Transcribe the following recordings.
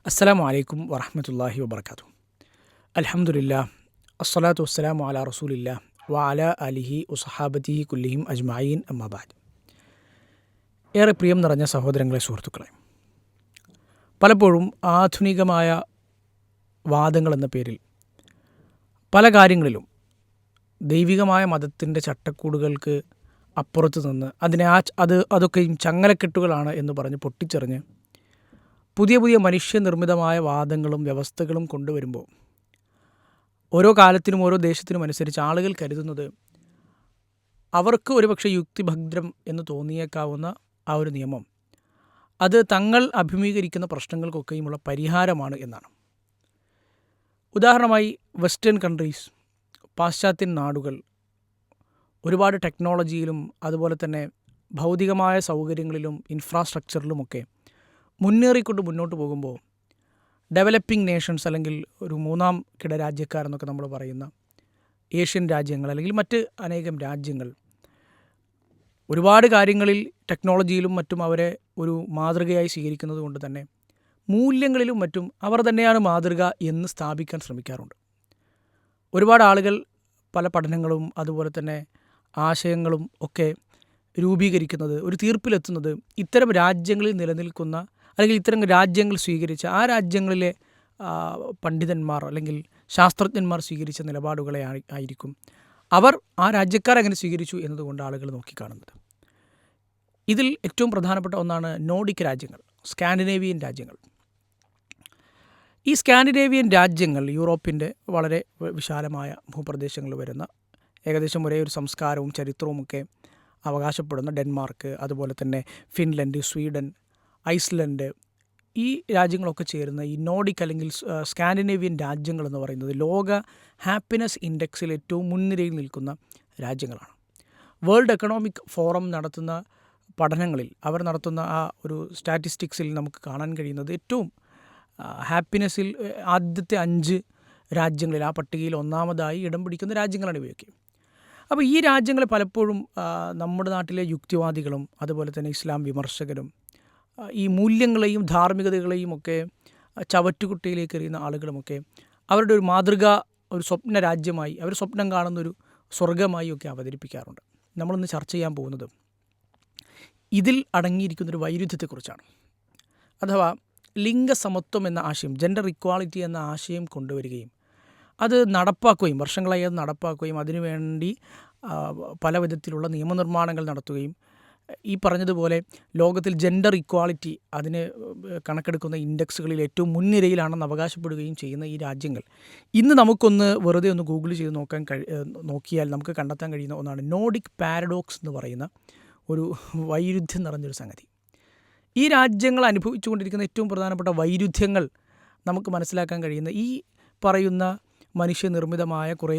അസ്സലാമു അലൈക്കും വറഹ്മത്തുള്ളാഹി വബർക്കാത്തു. അൽഹംദുലില്ലാ അസ്സലാത്തു വസ്സലാമു അലാ റസൂലില്ലാ വഅലാ ആലിഹി വസഹാബത്തിഹി കുല്ലിഹിം അജ്മഈൻ അമ്മാ ബഅദ്. ഏറെ പ്രിയം നിറഞ്ഞ സഹോദരങ്ങളെ, സുഹൃത്തുക്കളെ, പലപ്പോഴും ആധുനികമായ വാദങ്ങൾ എന്ന പേരിൽ പല കാര്യങ്ങളിലും ദൈവികമായ മതത്തിൻ്റെ ചട്ടക്കൂടുകൾക്ക് അപ്പുറത്ത് നിന്ന് അതൊക്കെയും ചങ്ങലക്കെട്ടുകളാണ് എന്ന് പറഞ്ഞ് പൊട്ടിച്ചെറിഞ്ഞ് പുതിയ പുതിയ മനുഷ്യനിർമ്മിതമായ വാദങ്ങളും വ്യവസ്ഥകളും കൊണ്ടുവരുമ്പോൾ ഓരോ കാലത്തിനും ഓരോ ദേശത്തിനും അനുസരിച്ച് ആളുകൾ കരുതുന്നത് അവർക്ക് ഒരുപക്ഷെ യുക്തിഭദ്രം എന്ന് തോന്നിയേക്കാവുന്ന ആ ഒരു നിയമം അത് തങ്ങൾ അഭിമുഖീകരിക്കുന്ന പ്രശ്നങ്ങൾക്കൊക്കെയുമുള്ള പരിഹാരമാണ് എന്നാണ്. ഉദാഹരണമായി വെസ്റ്റേൺ കൺട്രീസ്, പാശ്ചാത്യൻ നാടുകൾ ഒരുപാട് ടെക്നോളജിയിലും അതുപോലെ തന്നെ ഭൗതികമായ സൗകര്യങ്ങളിലും ഇൻഫ്രാസ്ട്രക്ചറിലുമൊക്കെ മുന്നേറിക്കൊണ്ട് മുന്നോട്ട് പോകുമ്പോൾ ഡെവലപ്പിംഗ് നേഷൻസ് അല്ലെങ്കിൽ ഒരു മൂന്നാം കിട രാജ്യക്കാരെന്നൊക്കെ നമ്മൾ പറയുന്ന ഏഷ്യൻ രാജ്യങ്ങൾ അല്ലെങ്കിൽ മറ്റ് അനേകം രാജ്യങ്ങൾ ഒരുപാട് കാര്യങ്ങളിൽ ടെക്നോളജിയിലും മറ്റും അവരെ ഒരു മാതൃകയായി സ്വീകരിക്കുന്നത് കൊണ്ട് തന്നെ മൂല്യങ്ങളിലും മറ്റും അവർ തന്നെയാണ് മാതൃക എന്ന് സ്ഥാപിക്കാൻ ശ്രമിക്കാറുണ്ട്. ഒരുപാട് ആളുകൾ പല പഠനങ്ങളും അതുപോലെ തന്നെ ആശയങ്ങളും ഒക്കെ രൂപീകരിക്കുന്നത്, ഒരു തീർപ്പിലെത്തുന്നത് ഇത്തരം രാജ്യങ്ങളിൽ നിലനിൽക്കുന്ന അല്ലെങ്കിൽ ഇത്തരം രാജ്യങ്ങൾ സ്വീകരിച്ച ആ രാജ്യങ്ങളിലെ പണ്ഡിതന്മാർ അല്ലെങ്കിൽ ശാസ്ത്രജ്ഞന്മാർ സ്വീകരിച്ച നിലപാടുകളെ ആയിരിക്കും അവർ ആ രാജ്യക്കാരങ്ങനെ സ്വീകരിച്ചു എന്നതുകൊണ്ട് ആളുകൾ നോക്കിക്കാണുന്നത്. ഇതിൽ ഏറ്റവും പ്രധാനപ്പെട്ട ഒന്നാണ് നോർഡിക് രാജ്യങ്ങൾ, സ്കാൻഡിനേവിയൻ രാജ്യങ്ങൾ. ഈ സ്കാൻഡിനേവിയൻ രാജ്യങ്ങൾ യൂറോപ്പിൻ്റെ വളരെ വിശാലമായ ഭൂപ്രദേശങ്ങളിൽ വരുന്ന ഏകദേശം ഒരേ ഒരു സംസ്കാരവും ചരിത്രവുമൊക്കെ അവകാശപ്പെടുന്ന ഡെൻമാർക്ക്, അതുപോലെ തന്നെ ഫിൻലൻഡ്, സ്വീഡൻ, ഐസ്ലൻഡ്, ഈ രാജ്യങ്ങളൊക്കെ ചേരുന്ന ഈ നോർഡിക് അല്ലെങ്കിൽ സ്കാൻഡിനേവിയൻ രാജ്യങ്ങൾ എന്ന് പറയുന്നത് ലോക ഹാപ്പിനെസ് ഇൻഡെക്സിൽ ഏറ്റവും മുൻനിരയിൽ നിൽക്കുന്ന രാജ്യങ്ങളാണ്. വേൾഡ് എക്കണോമിക് ഫോറം നടത്തുന്ന പഠനങ്ങളിൽ അവർ നടത്തുന്ന ആ ഒരു സ്റ്റാറ്റിസ്റ്റിക്സിൽ നമുക്ക് കാണാൻ കഴിയുന്നത് ഏറ്റവും ഹാപ്പിനെസ്സിൽ ആദ്യത്തെ 5 രാജ്യങ്ങളിൽ ആ പട്ടികയിൽ ഒന്നാമതായി ഇടം പിടിക്കുന്ന രാജ്യങ്ങളാണ് ഇവയൊക്കെ. അപ്പോൾ ഈ രാജ്യങ്ങൾ പലപ്പോഴും നമ്മുടെ നാട്ടിലെ യുക്തിവാദികളും അതുപോലെ തന്നെ ഇസ്ലാം വിമർശകരും ഈ മൂല്യങ്ങളെയും ധാർമ്മികതകളെയും ഒക്കെ ചവറ്റുകുട്ടയിലേക്ക് എറിയുന്ന ആളുകളുമൊക്കെ അവരുടെ ഒരു മാതൃക, ഒരു സ്വപ്ന രാജ്യമായി, അവർ സ്വപ്നം കാണുന്നൊരു സ്വർഗമായി ഒക്കെ അവതരിപ്പിക്കാറുണ്ട്. നമ്മളിന്ന് ചർച്ച ചെയ്യാൻ പോകുന്നത് ഇതിൽ അടങ്ങിയിരിക്കുന്നൊരു വൈരുദ്ധ്യത്തെക്കുറിച്ചാണ്. അഥവാ ലിംഗസമത്വം എന്ന ആശയം, ജെൻഡർ ഇക്വാളിറ്റി എന്ന ആശയം കൊണ്ടുവരികയും അത് നടപ്പാക്കുകയും വർഷങ്ങളായി അത് നടപ്പാക്കുകയും അതിനുവേണ്ടി പല വിധത്തിലുള്ള നിയമനിർമ്മാണങ്ങൾ നടത്തുകയും ഈ പറഞ്ഞതുപോലെ ലോകത്തിൽ ജെൻഡർ ഇക്വാളിറ്റി അതിന് കണക്കെടുക്കുന്ന ഇൻഡെക്സുകളിൽ ഏറ്റവും മുൻനിരയിലാണെന്ന് അവകാശപ്പെടുകയും ചെയ്യുന്ന ഈ രാജ്യങ്ങൾ ഇന്ന് നമുക്കൊന്ന് വെറുതെ ഒന്ന് ഗൂഗിൾ ചെയ്ത് നോക്കിയാൽ നമുക്ക് കണ്ടെത്താൻ കഴിയുന്ന ഒന്നാണ് നോർഡിക് പാരഡോക്സ് എന്ന് പറയുന്ന ഒരു വൈരുദ്ധ്യം നിറഞ്ഞൊരു സംഗതി. ഈ രാജ്യങ്ങൾ അനുഭവിച്ചുകൊണ്ടിരിക്കുന്ന ഏറ്റവും പ്രധാനപ്പെട്ട വൈരുദ്ധ്യങ്ങൾ നമുക്ക് മനസ്സിലാക്കാൻ കഴിയുന്ന ഈ പറയുന്ന മനുഷ്യനിർമ്മിതമായ കുറേ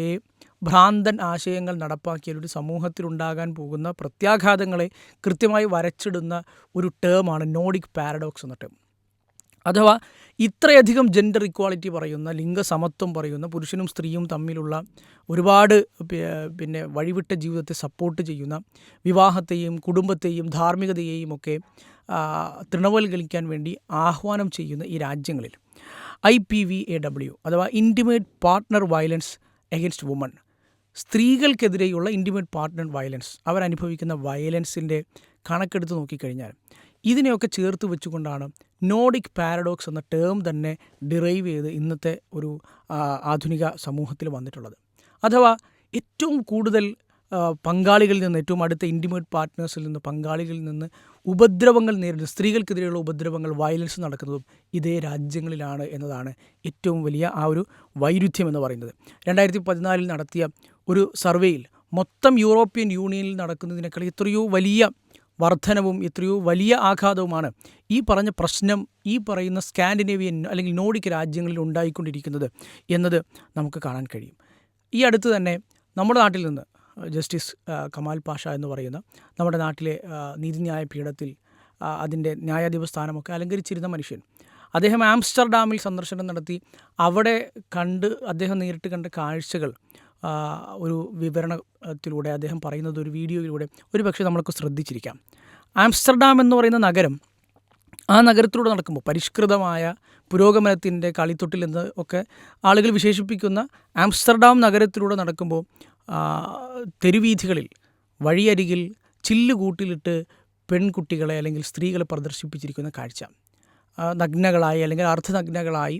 ഭ്രാന്തൻ ആശയങ്ങൾ നടപ്പാക്കിയ ഒരു സമൂഹത്തിലുണ്ടാകാൻ പോകുന്ന പ്രത്യാഘാതങ്ങളെ കൃത്യമായി വരച്ചിടുന്ന ഒരു ടേമാണ് നോർഡിക് പാരഡോക്സ് എന്ന ടേം. അഥവാ ഇത്രയധികം ജെൻഡർ ഇക്വാളിറ്റി പറയുന്ന, ലിംഗസമത്വം പറയുന്ന, പുരുഷനും സ്ത്രീയും തമ്മിലുള്ള ഒരുപാട് വഴിവിട്ട ജീവിതത്തെ സപ്പോർട്ട് ചെയ്യുന്ന, വിവാഹത്തെയും കുടുംബത്തെയും ധാർമ്മികതയെയും ഒക്കെ തൃണവൽക്കരിക്കാൻ വേണ്ടി ആഹ്വാനം ചെയ്യുന്ന ഈ രാജ്യങ്ങളിൽ IPVAW അഥവാ intimate partner violence against woman, സ്ത്രീകൾക്കെതിരെയുള്ള ഇൻറ്റിമേറ്റ് പാർട്ട്ണർ വയലൻസ്, അവരനുഭവിക്കുന്ന വയലൻസിൻ്റെ കണക്കെടുത്ത് നോക്കിക്കഴിഞ്ഞാൽ ഇതിനെയൊക്കെ ചേർത്ത് വെച്ചുകൊണ്ടാണ് നോർഡിക് പാരഡോക്സ് എന്ന ടേം തന്നെ ഡിറൈവ് ചെയ്ത് ഇന്നത്തെ ഒരു ആധുനിക സമൂഹത്തിൽ വന്നിട്ടുള്ളത്. അഥവാ ഏറ്റവും കൂടുതൽ പങ്കാളികളിൽ നിന്ന്, ഏറ്റവും അടുത്ത ഇൻറ്റിമേറ്റ് പാർട്ട്നേഴ്സിൽ നിന്ന്, പങ്കാളികളിൽ നിന്ന് ഉപദ്രവങ്ങൾ നേരിടുന്ന, സ്ത്രീകൾക്കെതിരെയുള്ള ഉപദ്രവങ്ങൾ, വയലൻസ് നടക്കുന്നതും ഇതേ രാജ്യങ്ങളിലാണ് എന്നതാണ് ഏറ്റവും വലിയ ആ ഒരു വൈരുദ്ധ്യം എന്ന് പറയുന്നത്. 2014 നടത്തിയ ഒരു സർവേയിൽ മൊത്തം യൂറോപ്യൻ യൂണിയനിൽ നടക്കുന്നതിനേക്കാൾ എത്രയോ വലിയ വർധനവും എത്രയോ വലിയ ആഘാതവുമാണ് ഈ പറഞ്ഞ പ്രശ്നം ഈ പറയുന്ന സ്കാൻഡിനേവിയൻ അല്ലെങ്കിൽ നോർഡിക് രാജ്യങ്ങളിൽ ഉണ്ടായിക്കൊണ്ടിരിക്കുന്നത് എന്നത് നമുക്ക് കാണാൻ കഴിയും. ഈ അടുത്ത് തന്നെ നമ്മുടെ നാട്ടിൽ നിന്ന് ജസ്റ്റിസ് കമാൽ പാഷ എന്ന് പറയുന്ന നമ്മുടെ നാട്ടിലെ നീതിന്യായ പീഠത്തിൽ അതിൻ്റെ ന്യായാധിപ സ്ഥാനമൊക്കെ അലങ്കരിച്ചിരുന്ന മനുഷ്യൻ, അദ്ദേഹം ആംസ്റ്റർഡാമിൽ സന്ദർശനം നടത്തി അവിടെ അദ്ദേഹം നേരിട്ട് കണ്ട കാഴ്ചകൾ ഒരു വിവരണത്തിലൂടെ അദ്ദേഹം പറയുന്നത്, ഒരു വീഡിയോയിലൂടെ ഒരു പക്ഷേ നമ്മൾക്ക് ശ്രദ്ധിച്ചിരിക്കാം. ആംസ്റ്റർഡാം എന്ന് പറയുന്ന നഗരം ആ നഗരത്തിലൂടെ നടക്കുമ്പോൾ പരിഷ്കൃതമായ പുരോഗമനത്തിൻ്റെ കളിത്തൊട്ടിൽ എന്ന് ഒക്കെ ആളുകൾ വിശേഷിപ്പിക്കുന്ന ആംസ്റ്റർഡാം നഗരത്തിലൂടെ നടക്കുമ്പോൾ തെരുവീഥികളിൽ വഴിയരികിൽ ചില്ലുകൂട്ടിലിട്ട് പെൺകുട്ടികളെ അല്ലെങ്കിൽ സ്ത്രീകളെ പ്രദർശിപ്പിച്ചിരിക്കുന്ന കാഴ്ച, നഗ്നകളായി അല്ലെങ്കിൽ അർദ്ധനഗ്നകളായി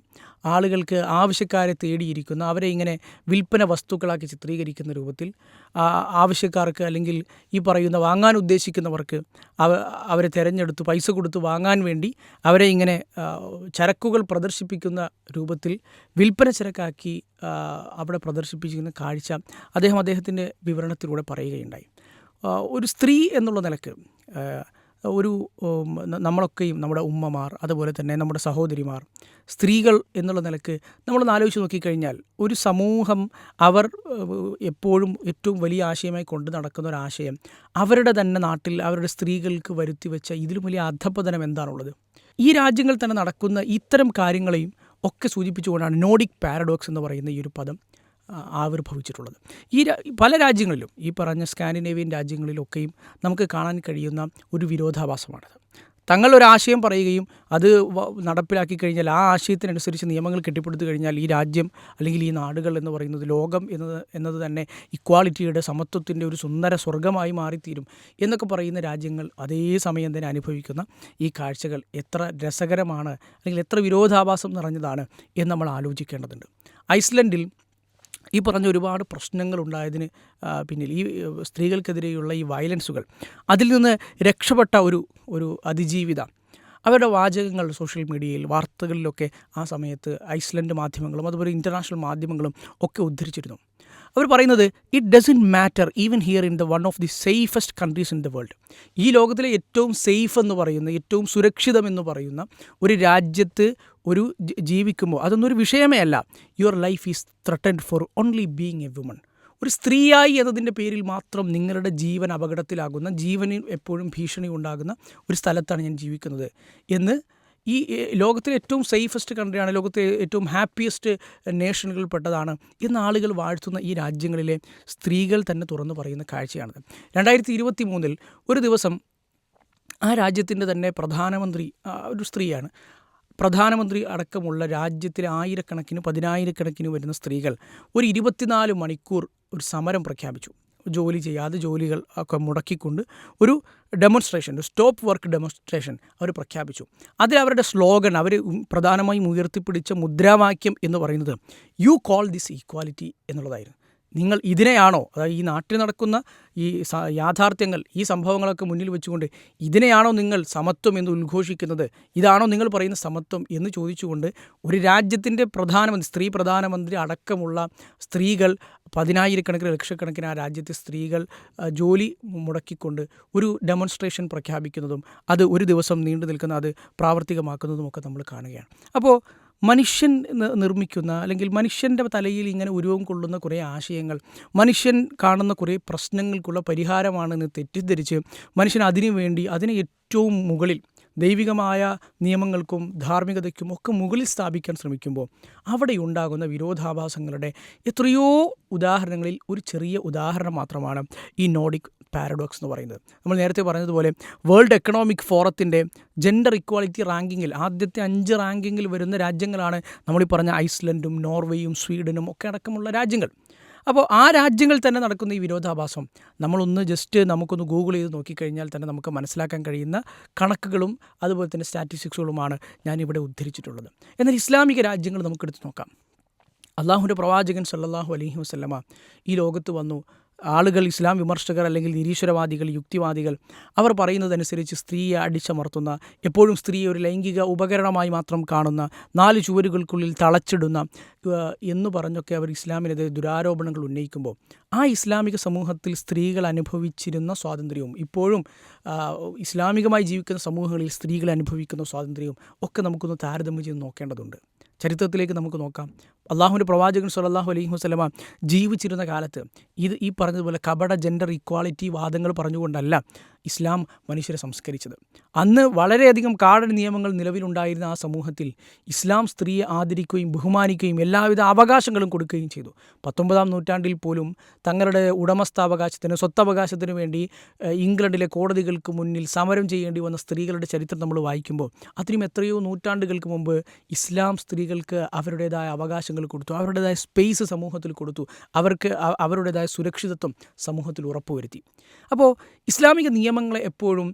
ആളുകൾക്ക് ആവശ്യക്കാരെ തേടിയിരിക്കുന്ന, അവരെ ഇങ്ങനെ വിൽപ്പന വസ്തുക്കളാക്കി ചിത്രീകരിക്കുന്ന രൂപത്തിൽ ആവശ്യക്കാർക്ക് അല്ലെങ്കിൽ ഈ പറയുന്ന വാങ്ങാൻ ഉദ്ദേശിക്കുന്നവർക്ക് അവരെ തിരഞ്ഞെടുത്ത് പൈസ കൊടുത്ത് വാങ്ങാൻ വേണ്ടി അവരെ ഇങ്ങനെ ചരക്കുകൾ പ്രദർശിപ്പിക്കുന്ന രൂപത്തിൽ വിൽപ്പന ചരക്കാക്കി അവിടെ പ്രദർശിപ്പിച്ചിരിക്കുന്ന കാഴ്ച അദ്ദേഹത്തിൻ്റെ വിവരണത്തിലൂടെ പറയുകയുണ്ടായി. ഒരു സ്ത്രീ എന്നുള്ള നിലക്ക് ഒരു നമ്മളൊക്കെയും നമ്മുടെ ഉമ്മമാർ, അതുപോലെ തന്നെ നമ്മുടെ സഹോദരിമാർ, സ്ത്രീകൾ എന്നുള്ള നിലക്ക് നമ്മളൊന്ന് ആലോചിച്ച് നോക്കിക്കഴിഞ്ഞാൽ ഒരു സമൂഹം അവർ എപ്പോഴും ഏറ്റവും വലിയ ആശയമായി കൊണ്ട് നടക്കുന്ന ഒരാശയം അവരുടെ തന്നെ നാട്ടിൽ അവരുടെ സ്ത്രീകൾക്ക് വരുത്തി വെച്ച ഇതിലും വലിയ അധപ്പതനം എന്താണുള്ളത്? ഈ രാജ്യങ്ങളിൽ തന്നെ നടക്കുന്ന ഇത്തരം കാര്യങ്ങളെയും ഒക്കെ സൂചിപ്പിച്ചുകൊണ്ടാണ് നോർഡിക് പാരഡോക്സ് എന്ന് പറയുന്ന ഈ ഒരു പദം ആവിർഭവിച്ചിട്ടുള്ളത്. പല രാജ്യങ്ങളിലും, ഈ പറഞ്ഞ സ്കാൻഡിനേവിയൻ രാജ്യങ്ങളിലൊക്കെയും നമുക്ക് കാണാൻ കഴിയുന്ന ഒരു വിരോധാഭാസമാണത്. തങ്ങളൊരാശയം പറയുകയും അത് നടപ്പിലാക്കി കഴിഞ്ഞാൽ ആ ആശയത്തിനനുസരിച്ച് നിയമങ്ങൾ കെട്ടിപ്പടുത്തു കഴിഞ്ഞാൽ ഈ രാജ്യം അല്ലെങ്കിൽ ഈ നാടുകൾ എന്ന് പറയുന്നത്, ലോകം എന്നത് തന്നെ ഇക്വാളിറ്റിയുടെ, സമത്വത്തിൻ്റെ ഒരു സുന്ദര സ്വർഗമായി മാറിത്തീരും എന്നൊക്കെ പറയുന്ന രാജ്യങ്ങൾ അതേ സമയം തന്നെ അനുഭവിക്കുന്ന ഈ കാഴ്ചകൾ എത്ര രസകരമാണ് അല്ലെങ്കിൽ എത്ര വിരോധാഭാസം നിറഞ്ഞതാണ് എന്ന് നമ്മൾ ആലോചിക്കേണ്ടതുണ്ട്. ഐസ്ലൻഡിൽ ഈ പറഞ്ഞ ഒരുപാട് പ്രശ്നങ്ങളുണ്ടായതിന് പിന്നിൽ ഈ സ്ത്രീകൾക്കെതിരെയുള്ള ഈ വയലൻസുകൾ, അതിൽ നിന്ന് രക്ഷപ്പെട്ട ഒരു അതിജീവിത അവരുടെ വാചകങ്ങൾ സോഷ്യൽ മീഡിയയിൽ, വാർത്തകളിലൊക്കെ ആ സമയത്ത് ഐസ്ലൻഡ് മാധ്യമങ്ങളും അതുപോലെ ഇൻ്റർനാഷണൽ മാധ്യമങ്ങളും ഒക്കെ ഉദ്ധരിച്ചിരുന്നു. അവർ പറയുന്നത്, it doesn't matter even here in the one of the safest countries in the world. ഈ ലോകത്തിലെ ഏറ്റവും സേഫ് എന്ന് പറയുന്ന, ഏറ്റവും സുരക്ഷിതമെന്ന് പറയുന്ന ഒരു രാജ്യത്ത് ജീവിക്കുമ്പോൾ അതൊന്നും ഒരു വിഷയമേ അല്ല. Your life is threatened for only being a woman. ഒരു സ്ത്രീയായി എന്നതിൻ്റെ പേരിൽ മാത്രം നിങ്ങളുടെ ജീവൻ അപകടത്തിലാകുന്ന, ജീവനിൽ എപ്പോഴും ഭീഷണി ഉണ്ടാകുന്ന ഒരു സ്ഥലത്താണ് ഞാൻ ജീവിക്കുന്നത് എന്ന് ഈ ലോകത്തിലെ ഏറ്റവും സേഫസ്റ്റ് കൺട്രിയാണ്, ലോകത്തെ ഏറ്റവും ഹാപ്പിയസ്റ്റ് നേഷനുകളിൽ പെട്ടതാണ് എന്ന് ആളുകൾ വാഴ്ത്തുന്ന ഈ രാജ്യങ്ങളിലെ സ്ത്രീകൾ തന്നെ തുറന്നു പറയുന്ന കാഴ്ചയാണിത്. 2023 ഒരു ദിവസം ആ രാജ്യത്തിൻ്റെ തന്നെ പ്രധാനമന്ത്രി ഒരു സ്ത്രീയാണ്. പ്രധാനമന്ത്രി അടക്കമുള്ള രാജ്യത്തിലെ ആയിരക്കണക്കിന് പതിനായിരക്കണക്കിന് വരുന്ന സ്ത്രീകൾ ഒരു 24 മണിക്കൂർ ഒരു സമരം പ്രഖ്യാപിച്ചു. ജോലി ചെയ്യാതെ ജോലികൾ ഒക്കെ മുടക്കിക്കൊണ്ട് ഒരു ഡെമോൺസ്ട്രേഷൻ, ഒരു സ്റ്റോപ്പ് വർക്ക് ഡെമോൺസ്ട്രേഷൻ അവർ പ്രഖ്യാപിച്ചു. അതിൽ അവരുടെ സ്ലോഗൻ, അവർ പ്രധാനമായും ഉയർത്തിപ്പിടിച്ച മുദ്രാവാക്യം എന്ന് പറയുന്നത് യു കോൾ ദിസ് ഈക്വാലിറ്റി എന്നുള്ളതായിരുന്നു. നിങ്ങൾ ഇതിനെയാണോ, അതായത് ഈ നാട്ടിൽ നടക്കുന്ന ഈ യാഥാർത്ഥ്യങ്ങൾ, ഈ സംഭവങ്ങളൊക്കെ മുന്നിൽ വെച്ചുകൊണ്ട് ഇതിനെയാണോ നിങ്ങൾ സമത്വം എന്ന് ഉദ്ഘോഷിക്കുന്നത്? ഇതാണോ നിങ്ങൾ പറയുന്ന സമത്വം എന്ന് ചോദിച്ചുകൊണ്ട് ഒരു രാജ്യത്തിൻ്റെ പ്രധാനമന്ത്രി, സ്ത്രീ പ്രധാനമന്ത്രി അടക്കമുള്ള സ്ത്രീകൾ, പതിനായിരക്കണക്കിന് ലക്ഷക്കണക്കിന് ആ രാജ്യത്തെ സ്ത്രീകൾ ജോലി മുടക്കിക്കൊണ്ട് ഒരു ഡെമോൺസ്ട്രേഷൻ പ്രഖ്യാപിക്കുന്നതും അത് ഒരു ദിവസം നീണ്ടു നിൽക്കുന്ന അത് പ്രാവർത്തികമാക്കുന്നതുമൊക്കെ നമ്മൾ കാണുകയാണ്. അപ്പോൾ മനുഷ്യൻ നിർമ്മിക്കുന്ന അല്ലെങ്കിൽ മനുഷ്യൻ്റെ തലയിൽ ഇങ്ങനെ ഉരുവം കൊള്ളുന്ന കുറേ ആശയങ്ങൾ, മനുഷ്യൻ കാണുന്ന കുറേ പ്രശ്നങ്ങൾക്കുള്ള പരിഹാരമാണെന്ന് തെറ്റിദ്ധരിച്ച് മനുഷ്യൻ അതിനു വേണ്ടി അതിനെ ഏറ്റവും മുകളിൽ ദൈവികമായ നിയമങ്ങൾക്കും ധാർമ്മികതയ്ക്കും ഒക്കെ മുകളിൽ സ്ഥാപിക്കാൻ ശ്രമിക്കുമ്പോൾ അവിടെ ഉണ്ടാകുന്ന വിരോധാഭാസങ്ങളുടെ എത്രയോ ഉദാഹരണങ്ങളിൽ ഒരു ചെറിയ ഉദാഹരണം മാത്രമാണ് ഈ നോർഡിക് പാരഡോക്സ് എന്ന് പറയുന്നത്. നമ്മൾ നേരത്തെ പറഞ്ഞതുപോലെ വേൾഡ് എക്കണോമിക് ഫോറത്തിൻ്റെ ജെൻഡർ ഇക്വാളിറ്റി റാങ്കിങ്ങിൽ ആദ്യത്തെ 5 റാങ്കിങ്ങിൽ വരുന്ന രാജ്യങ്ങളാണ് നമ്മളീ പറഞ്ഞ ഐസ്ലൻഡും നോർവേയും സ്വീഡനും ഒക്കെ അടക്കമുള്ള രാജ്യങ്ങൾ. അപ്പോൾ ആ രാജ്യങ്ങൾ തന്നെ നടക്കുന്ന ഈ വിരോധാഭാസം നമുക്കൊന്ന് ഗൂഗിൾ ചെയ്ത് നോക്കിക്കഴിഞ്ഞാൽ തന്നെ നമുക്ക് മനസ്സിലാക്കാൻ കഴിയുന്ന കണക്കുകളും അതുപോലെ തന്നെ സ്റ്റാറ്റിസ്റ്റിക്സുകളുമാണ് ഞാനിവിടെ ഉദ്ധരിച്ചിട്ടുള്ളത്. എന്നാൽ ഇസ്ലാമിക രാജ്യങ്ങൾ നമുക്കെടുത്ത് നോക്കാം. അള്ളാഹുവിൻ്റെ പ്രവാചകൻ സല്ലല്ലാഹു അലൈഹി വസല്ലമ ഈ ലോകത്ത് വന്നു. ആളുകൾ, ഇസ്ലാം വിമർശകർ അല്ലെങ്കിൽ നിരീശ്വരവാദികൾ, യുക്തിവാദികൾ, അവർ പറയുന്നതനുസരിച്ച് സ്ത്രീയെ അടിച്ചമർത്തുന്ന, എപ്പോഴും സ്ത്രീയെ ഒരു ലൈംഗിക ഉപകരണമായി മാത്രം കാണുന്ന, 4 ചുവരുകൾക്കുള്ളിൽ തളച്ചിടുന്ന എന്ന് പറഞ്ഞൊക്കെ അവർ ഇസ്ലാമിനെതിരെ ദുരാരോപണങ്ങൾ ഉന്നയിക്കുമ്പോൾ ആ ഇസ്ലാമിക സമൂഹത്തിൽ സ്ത്രീകൾ അനുഭവിച്ചിരുന്ന സ്വാതന്ത്ര്യവും ഇപ്പോഴും ഇസ്ലാമികമായി ജീവിക്കുന്ന സമൂഹങ്ങളിൽ സ്ത്രീകൾ അനുഭവിക്കുന്ന സ്വാതന്ത്ര്യവും ഒക്കെ നമുക്കൊന്ന് താരതമ്യം ചെയ്ത് നോക്കേണ്ടതുണ്ട്. ചരിത്രത്തിലേക്ക് നമുക്ക് നോക്കാം. അള്ളാഹുവിൻ്റെ പ്രവാചകൻ സ്വല്ലല്ലാഹു അലൈഹി വസല്ലമ ജീവിച്ചിരുന്ന കാലത്ത് ഈ പറഞ്ഞതുപോലെ കപട ജെൻഡർ ഇക്വാളിറ്റി വാദങ്ങൾ പറഞ്ഞുകൊണ്ടല്ല ഇസ്ലാം മനുഷ്യരെ സംസ്കരിച്ചത്. അന്ന് വളരെയധികം കാടൻ നിയമങ്ങൾ നിലവിലുണ്ടായിരുന്ന ആ സമൂഹത്തിൽ ഇസ്ലാം സ്ത്രീയെ ആദരിക്കുകയും ബഹുമാനിക്കുകയും എല്ലാവിധ അവകാശങ്ങളും കൊടുക്കുകയും ചെയ്തു. 19-ാം നൂറ്റാണ്ടിൽ പോലും തങ്ങളുടെ ഉടമസ്ഥാവകാശത്തിന് സ്വത്തവകാശത്തിന് വേണ്ടി ഇംഗ്ലണ്ടിലെ കോടതികൾക്ക് മുന്നിൽ സമരം ചെയ്യേണ്ടി വന്ന സ്ത്രീകളുടെ ചരിത്രം നമ്മൾ വായിക്കുമ്പോൾ അതിനും എത്രയോ നൂറ്റാണ്ടുകൾക്ക് മുമ്പ് ഇസ്ലാം സ്ത്രീകൾക്ക് അവരുടേതായ അവകാശങ്ങൾ കൊടുത്തു, അവരുടേതായ സ്പേസ് സമൂഹത്തിൽ കൊടുത്തു, അവർക്ക് അവരുടേതായ സുരക്ഷിതത്വം സമൂഹത്തിൽ ഉറപ്പുവരുത്തി. അപ്പോൾ ഇസ്ലാമിക നിയമങ്ങളെ എപ്പോഴും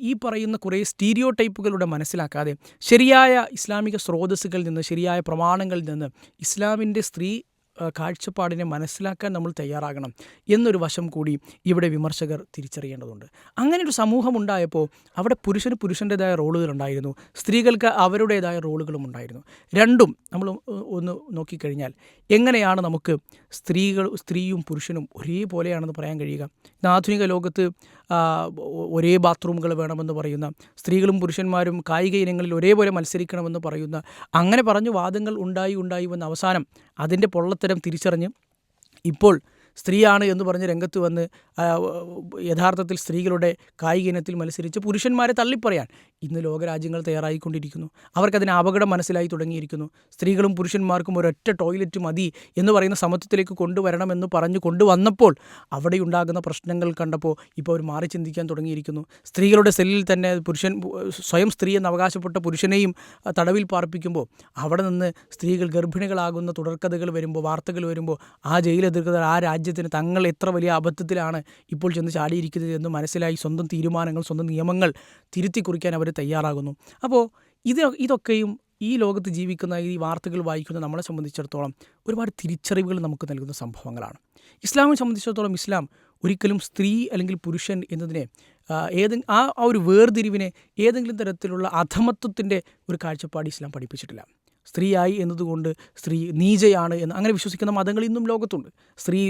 ഈ പറയുന്ന കുറേ സ്റ്റീരിയോ ടൈപ്പുകളുടെ മനസ്സിലാക്കാതെ ശരിയായ ഇസ്ലാമിക സ്രോതസ്സുകളിൽ നിന്ന്, ശരിയായ പ്രമാണങ്ങളിൽ നിന്ന് ഇസ്ലാമിൻ്റെ സ്ത്രീ കാഴ്ചപ്പാടിനെ മനസ്സിലാക്കാൻ നമ്മൾ തയ്യാറാകണം എന്നൊരു വശം കൂടി ഇവിടെ വിമർശകർ തിരിച്ചറിയേണ്ടതുണ്ട്. അങ്ങനെ ഒരു സമൂഹം ഉണ്ടായപ്പോൾ അവിടെ പുരുഷന് പുരുഷൻ്റേതായ റോളുകളുണ്ടായിരുന്നു, സ്ത്രീകൾക്ക് അവരുടേതായ റോളുകളും ഉണ്ടായിരുന്നു. രണ്ടും നമ്മൾ ഒന്ന് നോക്കിക്കഴിഞ്ഞാൽ എങ്ങനെയാണ് നമുക്ക് സ്ത്രീയും പുരുഷനും ഒരേപോലെയാണെന്ന് പറയാൻ കഴിയുക? ഇന്ന് ആധുനിക ലോകത്ത് ഒരേ ബാത്റൂമുകൾ വേണമെന്ന് പറയുന്ന, സ്ത്രീകളും പുരുഷന്മാരും കായിക ഇനങ്ങളിൽ ഒരേപോലെ മത്സരിക്കണമെന്ന് പറയുന്ന, അങ്ങനെ പറഞ്ഞു വാദങ്ങൾ ഉണ്ടായി വന്ന അവസാനം അതിൻ്റെ പൊള്ളത്തരം തിരിച്ചറിഞ്ഞ് ഇപ്പോൾ സ്ത്രീയാണ് എന്ന് പറഞ്ഞ് രംഗത്ത് വന്ന് യഥാർത്ഥത്തിൽ സ്ത്രീകളുടെ കായിക ഇനത്തിൽ മത്സരിച്ച് പുരുഷന്മാരെ തള്ളിപ്പറയാൻ ഇന്ന് ലോകരാജ്യങ്ങൾ തയ്യാറായിക്കൊണ്ടിരിക്കുന്നു. അവർക്കതിന് അപകടം മനസ്സിലായി തുടങ്ങിയിരിക്കുന്നു. സ്ത്രീകളും പുരുഷന്മാർക്കും ഒരൊറ്റ ടോയ്ലറ്റ് മതി എന്ന് പറയുന്ന സമത്വത്തിലേക്ക് കൊണ്ടുവരണമെന്ന് പറഞ്ഞു കൊണ്ടുവന്നപ്പോൾ അവിടെ ഉണ്ടാകുന്ന പ്രശ്നങ്ങൾ കണ്ടപ്പോൾ ഇപ്പോൾ അവർ മാറി ചിന്തിക്കാൻ തുടങ്ങിയിരിക്കുന്നു. സ്ത്രീകളുടെ സെല്ലിൽ തന്നെ സ്വയം സ്ത്രീ എന്ന് അവകാശപ്പെട്ട പുരുഷനെയും തടവിൽ പാർപ്പിക്കുമ്പോൾ അവിടെ നിന്ന് സ്ത്രീകൾ ഗർഭിണികളാകുന്ന തുടർക്കഥകൾ വരുമ്പോൾ, വാർത്തകൾ വരുമ്പോൾ ആ ജയിലധികൃതർ ആ രാജ്യത്തിന് തങ്ങൾ എത്ര വലിയ അബദ്ധത്തിലാണ് ഇപ്പോൾ ചെന്ന് ചാടിയിരിക്കുന്നത് എന്ന് മനസ്സിലായി സ്വന്തം തീരുമാനങ്ങൾ, സ്വന്തം നിയമങ്ങൾ തിരുത്തി കുറിക്കാൻ അവർ തയ്യാറാകുന്നു. അപ്പോൾ ഇതൊക്കെയും ഈ ലോകത്ത് ജീവിക്കുന്ന, ഈ വാർത്തകൾ വായിക്കുന്ന നമ്മളെ സംബന്ധിച്ചിടത്തോളം ഒരുപാട് തിരിച്ചറിവുകൾ നമുക്ക് നൽകുന്ന സംഭവങ്ങളാണ്. ഇസ്ലാമിനെ സംബന്ധിച്ചിടത്തോളം ഇസ്ലാം ഒരിക്കലും സ്ത്രീ അല്ലെങ്കിൽ പുരുഷൻ എന്നതിനെ ആ ഒരു വേർതിരിവിനെ ഏതെങ്കിലും തരത്തിലുള്ള അധമത്വത്തിൻ്റെ ഒരു കാഴ്ചപ്പാട് ഇസ്ലാം പഠിപ്പിച്ചിട്ടില്ല. സ്ത്രീയായി എന്നതുകൊണ്ട് സ്ത്രീ നീചയാണ് എന്ന് അങ്ങനെ വിശ്വസിക്കുന്ന മതങ്ങൾ ഇന്നും ലോകത്തുണ്ട്. സ്ത്രീ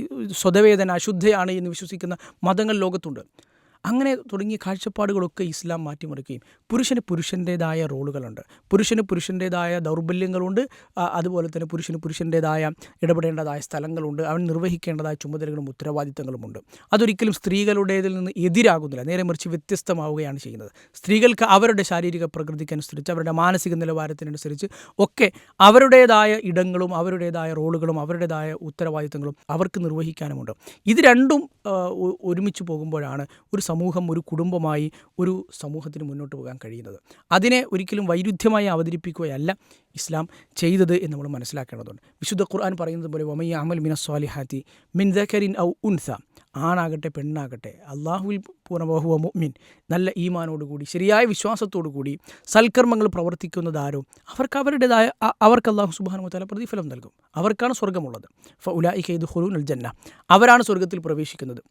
സ്വതവേദന അശുദ്ധയാണ് എന്ന് വിശ്വസിക്കുന്ന മതങ്ങൾ ലോകത്തുണ്ട്. അങ്ങനെ തുടങ്ങിയ കാഴ്ചപ്പാടുകളൊക്കെ ഇസ്ലാം മാറ്റിമറിക്കുകയും പുരുഷന് പുരുഷൻ്റേതായ റോളുകളുണ്ട്, പുരുഷന് പുരുഷൻ്റേതായ ദൗർബല്യങ്ങളുണ്ട്, അതുപോലെ തന്നെ പുരുഷന് പുരുഷൻ്റേതായ ഇടപെടേണ്ടതായ സ്ഥലങ്ങളുണ്ട്, അവൻ നിർവഹിക്കേണ്ടതായ ചുമതലകളും ഉത്തരവാദിത്തങ്ങളുമുണ്ട്. അതൊരിക്കലും സ്ത്രീകളുടേതിൽ നിന്ന് എതിരാകുന്നില്ല, നേരെ മറിച്ച് വ്യത്യസ്തമാവുകയാണ് ചെയ്യുന്നത്. സ്ത്രീകൾക്ക് അവരുടെ ശാരീരിക പ്രകൃതിക്കനുസരിച്ച്, അവരുടെ മാനസിക നിലവാരത്തിനനുസരിച്ച് ഒക്കെ അവരുടേതായ ഇടങ്ങളും അവരുടേതായ റോളുകളും അവരുടേതായ ഉത്തരവാദിത്തങ്ങളും അവർക്ക് നിർവഹിക്കാനുമുണ്ട്. ഇത് രണ്ടും ഒരുമിച്ച് പോകുമ്പോഴാണ് ഒരു സമൂഹം, ഒരു കുടുംബമായി ഒരു സമൂഹത്തിന് മുന്നോട്ട് പോകാൻ കഴിയുന്നത്. അതിനെ ഒരിക്കലും വൈരുദ്ധ്യമായി അവതരിപ്പിക്കുകയല്ല ഇസ്ലാം ചെയ്തത് എന്ന് നമ്മൾ മനസ്സിലാക്കേണ്ടതുണ്ട്. വിശുദ്ധ ഖുർആൻ പറയുന്നത് പോലെ വമയ്യ അമൽ മിനസ്വാലിഹാത്തി മിൻ ദകരിൻ ഔ ഉൻസ, ആണാകട്ടെ പെണ്ണാകട്ടെ, അള്ളാഹുവിൽ പൂർണ്ണ മുഅ്മിൻ, നല്ല ഈമാനോടുകൂടി ശരിയായ വിശ്വാസത്തോടുകൂടി സൽക്കർമ്മങ്ങൾ പ്രവർത്തിക്കുന്നതാരോ അവർക്ക് അള്ളാഹു സുബ്ഹാനഹു വ തആല പ്രതിഫലം നൽകും. അവർക്കാണ് സ്വർഗ്ഗമുള്ളത്. ഫഉലൈക യദ്ഖുലൂനൽ ജന്ന, അവരാണ് സ്വർഗ്ഗത്തിൽ പ്രവേശിക്കുന്നത്.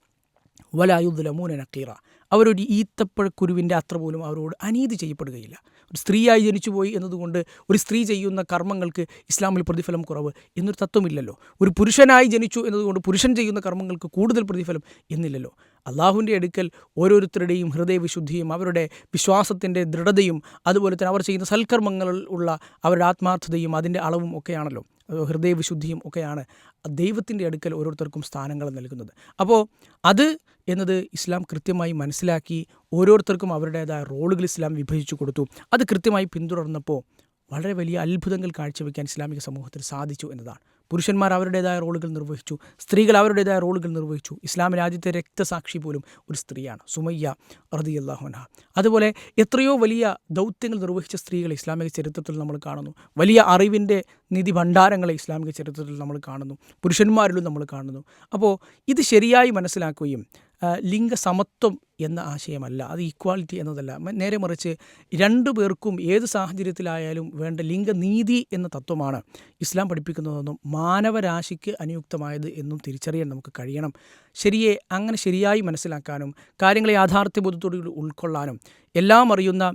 വലായുദ്ലമൂന നഖീറ, അവരൊരു ഈത്തപ്പഴക്കുരുവിൻ്റെ അത്ര പോലും അവരോട് അനീതി ചെയ്യപ്പെടുകയില്ല. ഒരു സ്ത്രീയായി ജനിച്ചുപോയി എന്നതുകൊണ്ട് ഒരു സ്ത്രീ ചെയ്യുന്ന കർമ്മങ്ങൾക്ക് ഇസ്ലാമിൽ പ്രതിഫലം കുറവ് എന്നൊരു തത്വമില്ലല്ലോ. ഒരു പുരുഷനായി ജനിച്ചു എന്നതുകൊണ്ട് പുരുഷൻ ചെയ്യുന്ന കർമ്മങ്ങൾക്ക് കൂടുതൽ പ്രതിഫലം എന്നില്ലല്ലോ. അള്ളാഹുവിൻ്റെ അടുക്കൽ ഓരോരുത്തരുടെയും ഹൃദയവിശുദ്ധിയും അവരുടെ വിശ്വാസത്തിൻ്റെ ദൃഢതയും അതുപോലെ തന്നെ അവർ ചെയ്യുന്ന സൽക്കർമ്മങ്ങളിൽ ഉള്ള അവരുടെ ആത്മാർത്ഥതയും അതിൻ്റെ അളവും ഒക്കെയാണല്ലോ, ഹൃദയവിശുദ്ധിയും ഒക്കെയാണ് ദൈവത്തിൻ്റെ അടുക്കൽ ഓരോരുത്തർക്കും സ്ഥാനങ്ങൾ നൽകുന്നത്. അപ്പോൾ അത് എന്നത് ഇസ്ലാം കൃത്യമായി മനസ്സിലാക്കി ഓരോരുത്തർക്കും അവരുടേതായ റോളുകൾ ഇസ്ലാം വിഭജിച്ചു കൊടുത്തു. അത് കൃത്യമായി പിന്തുടർന്നപ്പോൾ വളരെ വലിയ അത്ഭുതങ്ങൾ കാഴ്ചവെക്കാൻ ഇസ്ലാമിക സമൂഹത്തിന് സാധിച്ചു എന്നതാണ്. പുരുഷന്മാർ അവരുടേതായ റോളുകൾ നിർവഹിച്ചു, സ്ത്രീകൾ അവരുടേതായ റോളുകൾ നിർവഹിച്ചു. ഇസ്ലാം രാജ്യത്തെ രക്തസാക്ഷി പോലും ഒരു സ്ത്രീയാണ്, സുമയ്യ റളിയല്ലാഹു അൻഹ. അതുപോലെ എത്രയോ വലിയ ദൗത്യങ്ങൾ നിർവഹിച്ച സ്ത്രീകളെ ഇസ്ലാമിക ചരിത്രത്തിൽ നമ്മൾ കാണുന്നു. വലിയ അറിവിൻ്റെ നിധി ഭണ്ഡാരങ്ങളെ ഇസ്ലാമിക ചരിത്രത്തിൽ നമ്മൾ കാണുന്നു, പുരുഷന്മാരിലും നമ്മൾ കാണുന്നു. അപ്പോൾ ഇത് ശരിയായി മനസ്സിലാക്കുകയും ലിംഗസമത്വം എന്ന ആശയമല്ല, അത് ഈക്വാലിറ്റി എന്നതല്ല, നേരെ മറിച്ച് രണ്ടു പേർക്കും ഏത് സാഹചര്യത്തിലായാലും വേണ്ട ലിംഗനീതി എന്ന തത്വമാണ് ഇസ്ലാം പഠിപ്പിക്കുന്നതെന്നും മാനവരാശിക്ക് അനുയുക്തമായത് എന്നും തിരിച്ചറിയാൻ നമുക്ക് കഴിയണം. അങ്ങനെ ശരിയായി മനസ്സിലാക്കാനും കാര്യങ്ങളെ യാഥാർത്ഥ്യബോധത്തോടെ ഉൾക്കൊള്ളാനും എല്ലാം അറിയുന്ന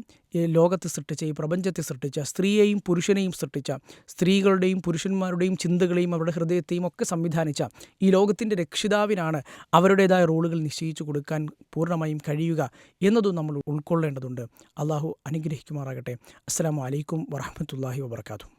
ലോകത്തെ സൃഷ്ടിച്ച, ഈ പ്രപഞ്ചത്തെ സൃഷ്ടിച്ച, സ്ത്രീയെയും പുരുഷനെയും സൃഷ്ടിച്ച, സ്ത്രീകളുടെയും പുരുഷന്മാരുടെയും ചിന്തകളെയും അവരുടെ ഹൃദയത്തെയും ഒക്കെ സംവിധാനിച്ച ഈ ലോകത്തിൻ്റെ രക്ഷിതാവിനാണ് അവരുടേതായ റോളുകൾ നിശ്ചയിച്ചു കൊടുക്കാൻ പൂർണ്ണമായും കഴിയുക എന്നതും നമ്മൾ ഉൾക്കൊള്ളേണ്ടതുണ്ട്. അള്ളാഹു അനുഗ്രഹിക്കുമാറാകട്ടെ. അസ്സലാമു അലൈക്കും വറഹ്മത്തുള്ളാഹി വബറകാതുഹു.